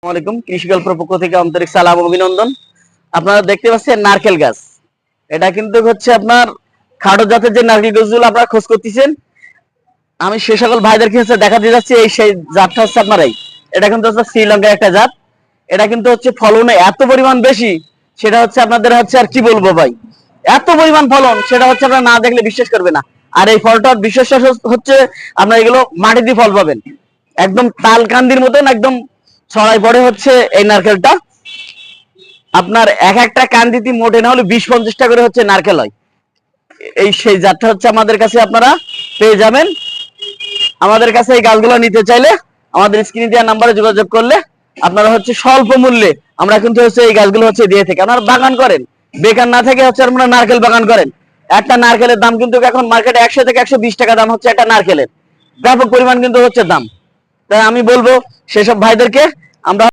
আসসালামাইকুম কৃষি গল্পের পক্ষ থেকে আন্তরিক সালাম ও অভিনন্দন। আপনারা দেখতে পাচ্ছেন নারকেল গাছ। এটা কিন্তু হচ্ছে আপনার খাটো জাতের যে নারকেল গাছগুলো আপনারা খোঁজ করতেছেন, আমি সে সকল ভাইদেরকে হচ্ছে দেখাতে যাচ্ছি। এই সেই জাতটা হচ্ছে আপনার এটা কিন্তু হচ্ছে শ্রীলঙ্কার একটা জাত। এটা কিন্তু হচ্ছে ফলনে এত পরিমাণ বেশি, সেটা হচ্ছে আপনাদের হচ্ছে আর কি বলবো ভাই, এত পরিমাণ ফলন সেটা হচ্ছে আপনারা না দেখলে বিশ্বাস করবে না। আর এই ফলটার বিশেষ হচ্ছে আপনার এগুলো মাটি দিয়ে ফল পাবেন, একদম তালকান্দির মতন একদম ছড়াই পড়ে হচ্ছে এই নারকেলটা। আপনার এক একটা কান্দিতে মোটে না হলে 20-50টা করে হচ্ছে নারকেল হয়। এই সেই জাতটা হচ্ছে আমাদের কাছে আপনারা পেয়ে যাবেন। আমাদের কাছে এই গাছগুলো নিতে চাইলে আমাদের স্ক্রিনে দেওয়া নাম্বারে যোগাযোগ করলে আপনারা হচ্ছে স্বল্প মূল্যে আমরা কিন্তু হচ্ছে এই গাছগুলো হচ্ছে দিয়ে থাকি। আপনারা বাগান করেন, বেকার না থেকে হচ্ছে আপনারা নারকেল বাগান করেন। একটা নারকেলের দাম কিন্তু এখন মার্কেটে 100 থেকে 120 টাকা দাম হচ্ছে একটা নারকেলের, ব্যাপক পরিমাণ কিন্তু হচ্ছে দাম। তাই আমি বলবো সেসব ভাইদেরকে আমরা